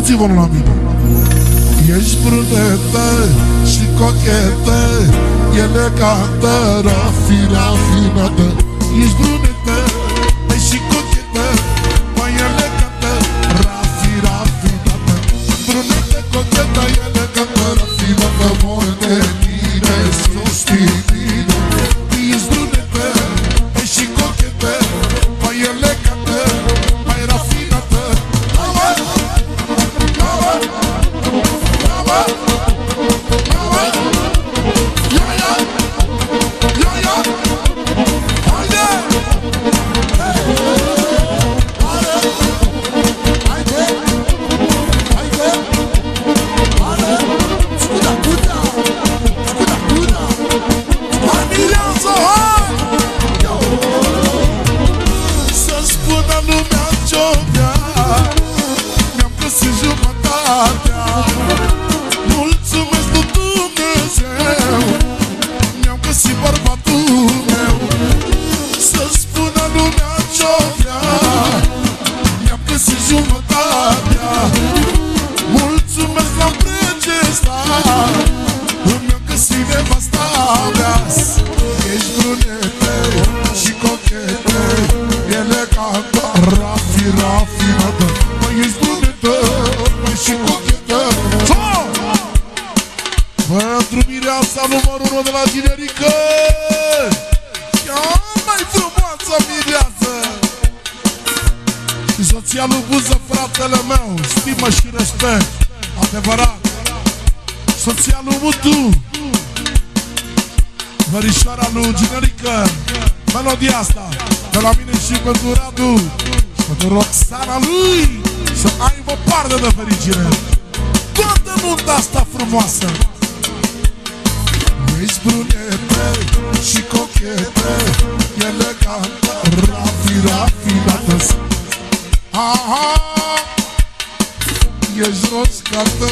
Uitați-vă la mine. Ești brunetă și cochetă, elegantă, rafinată. Ești brunetă și cochetă, mai elegantă, rafinată. Brunetă, cochetă, elegantă, rafinată, mor de tine, susține. Ești brunetă și cochetă, mai elegantă, mai rafinată. Să-mi spună lumea ce-o vrea, mi-am găsit jumătatea. Mulțumesc lui Dumnezeu, mi-am găsit bărbatul meu. Să-mi spună lumea ce-o vrea, mi-am găsit jumătatea. Mulțumesc la pregesta, mi-am găsit nevasta mea. Ești brunetă și cochetă, elegantă, rafinată. Măi, ești brunetă, măi, și cochetă. Pentru mireasa numărul 1 de la Ginerică, cea mai frumoasă mireasă. Și soția lui Buză, fratele meu, stimă și respect, adevărat. Soția lui Mutu, verișoara lui Ginerică. Melodia asta de la mine și pentru Radu și pentru Roxana lui, să aibă parte de fericire toată nunta asta frumoasă. Ești brunetă și cochetă, elegantă, rafinată. Aha! Ești roscată,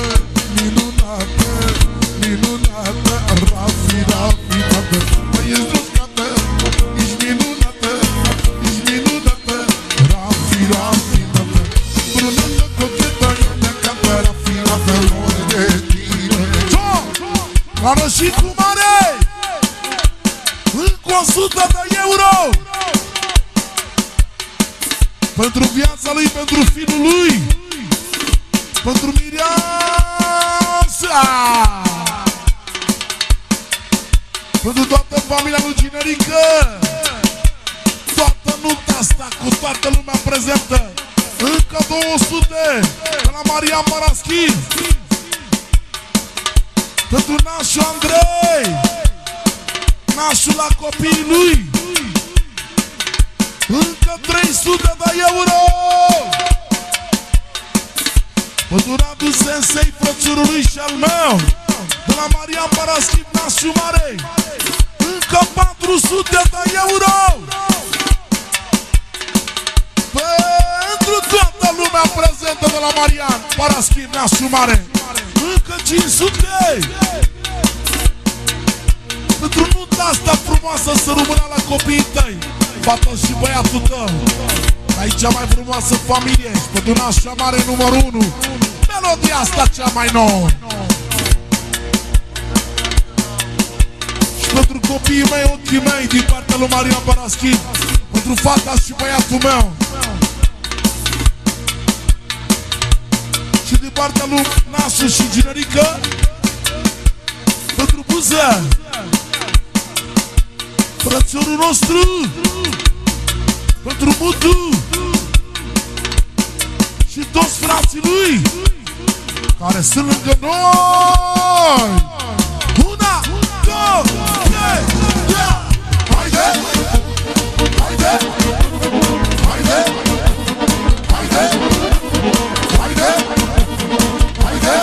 minunată, minunată, rafinată. Ești roscată, ești minunată, rafinată. Brunetă, cochetă, elegantă, rafinată, mor de tine. La Rășicu Mare, încă 100 de euro pentru viața lui, pentru finul lui, pentru mireasa, pentru toată familia lui Ginerică. Toată nunta asta cu toată lumea prezentă. Încă 200 de la Maria Paraschin, pentru nașul Andrei, nașul la copiii lui. Încă 300 de euro pentru Radu Sensei, frățurul lui și al meu, de la Maria Paraschin, nașul mare. Încă 400 de euro pentru toată lumea prezentă de la Marian Paraschin, nașul mare. Încă 500 pentru nunta asta frumoasă, să rămână la copiii tăi, fată și băiatul tău. Aici cea mai frumoasă familie și pentru nașa mare numărul 1. Melodia asta cea mai nouă. Și pentru copiii mei, ochii mei, din partea lui Marian Paraschin, pentru fata și băiatul meu. Și din partea lui Nasu și Ginerică, pentru Buză, frățiorul nostru, pentru Mutu și toți frații lui care sunt lângă noi. Una, două, trei, haide! Haide! Haide! Haide! Haide! Haide! Haide!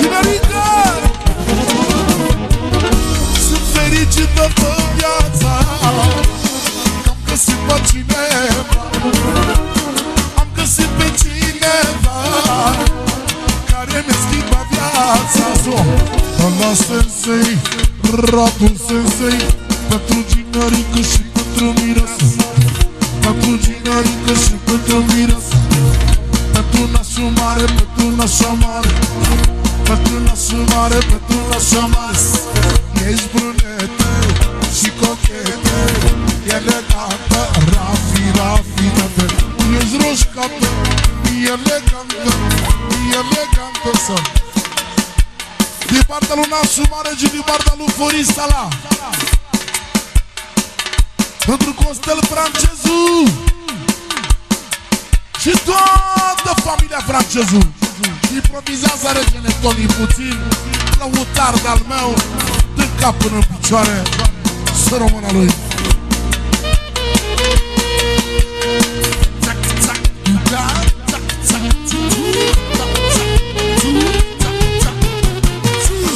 Ginerică! viața la sensei, Radu Sensei, pentru ginerică și pentru mireasă, pentru ginerică și pentru mireasă, pentru nașul mare, pentru nașa mare, pentru nașul mare, pentru nașa mare. Ești brunete și cochete, elegantă, rafinată. Ești roșcată, elegantă, elegantă să. Din partea lui nașul mare și din partea lui Florin Sala, pentru Costel Francezu și toată familia Francezu. Improvizează regele Toni puțin, lăutar de-al meu, de cap până în picioare, să rămână lui.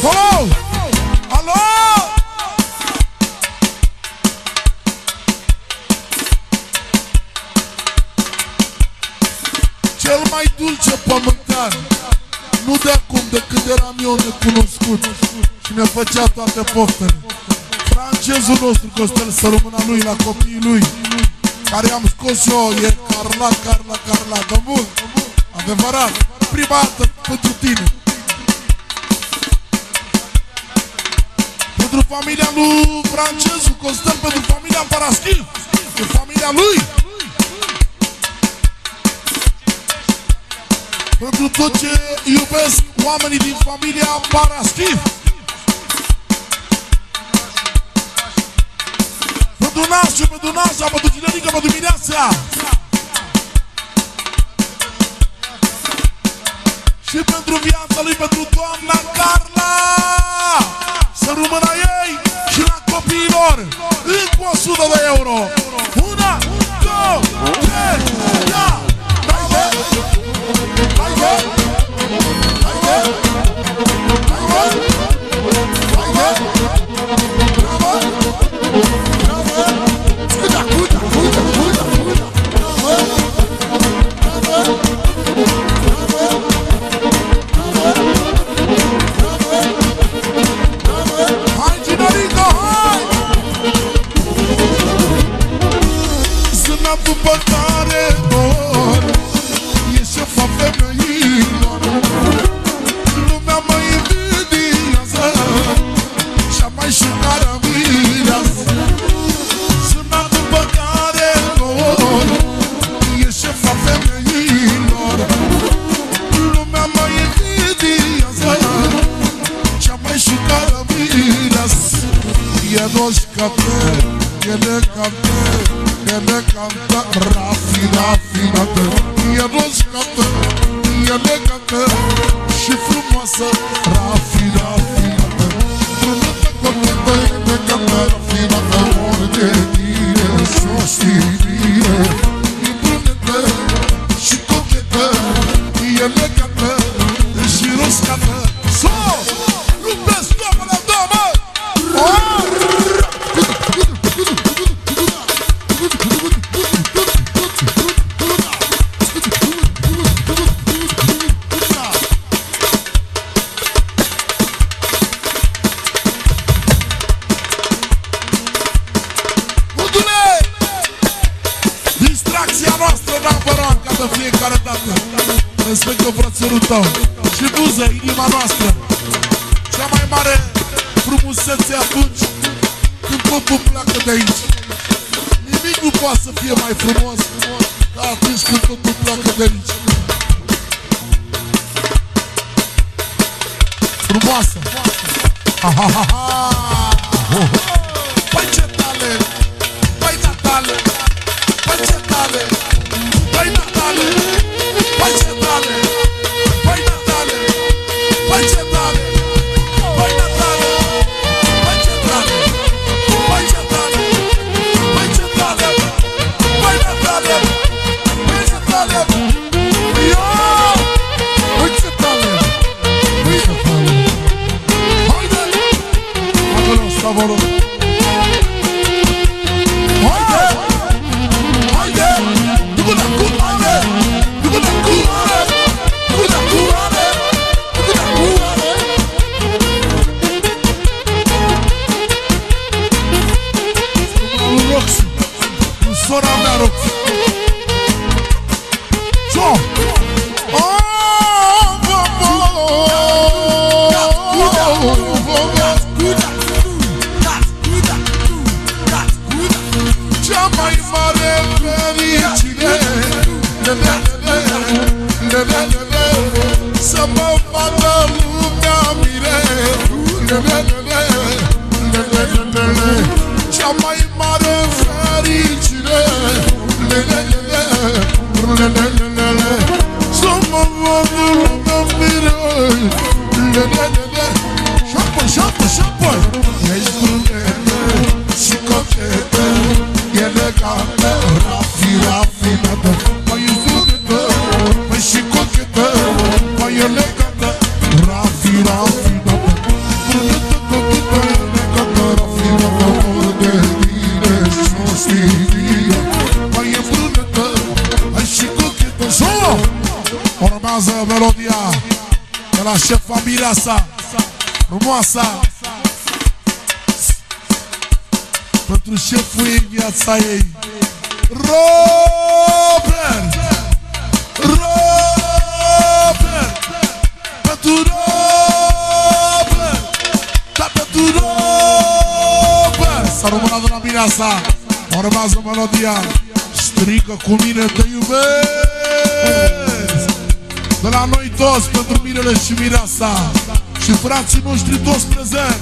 Alo! Alo! Cel mai dulce pământean, nu de acum, de când eram eu necunoscut și ne făcea toate poftele. Francezul nostru, Costel, să rămână lui, la copiii lui, care am scos eu, e Carla, de mult, adevărat, prima dată pentru tine. Pentru familia lui Francezul, Costel, pentru familia Paraschiv, pentru familia lui. Pentru tot ce iubesc oamenii din familia Paraschiv. Pentru nașul, pentru nașa, pentru ginerică, pentru mireasa. Și pentru viața lui, pentru doamna Carla. Să rămână ei și la copiilor. Încă 100 de euro. 1, 2, 3, ia! Hai, Ginerico, hai! Sunt după tare dor, e șefa femeilor. Lumea mă invidiază și-a mai șucat mireasă. Sunt după care dor, e șefa femeilor. Lumea mă invidiază și-a mai șucat mireasă. E roșcată, elegante, elegantă, rafinată. E roșcată, elegante și frumoasă, rafinată. Brunetă, cochetă, elegantă, rafinată, ori de tine s-o știrie. E brunetă și cochetă, elegantă și roșcată. S-o rupesc doamne, doamne! Distracția noastră number one, ca de fiecare dată. Respectă frățărul tău și buză, inima noastră. Cea mai mare frumusețe atunci când totul pleacă de aici. Nimic nu poate să fie mai frumos ca atunci când totul pleacă de aici. Frumoasă! Ha, ha, ha, ha! Păi ce talent! Păi Natale! Păi ce talent! Păi Natale! Păi ce talent! Păi Natale! Păi ce talent! Păi Natale! Păi ce talent! Păi ce talent! Păi ce talent! Păi Natale! Păi ce talent! Ia! Păi ce talent! Păi ce talent! Haide! Acolo sta, vă rog! Haide! Haide! Haide! Urmează melodia de la șefa Mireasa, frumoasa, pentru șeful ei, viața ei, Robert! Robert! Pentru Robert! Da, pentru Robert! S-a rămânat de la Mireasa. Urmează melodia, strică cu mine, te iubesc! De la noi toți, pentru Mirele și Mireasa și frații noștri toți prezenți.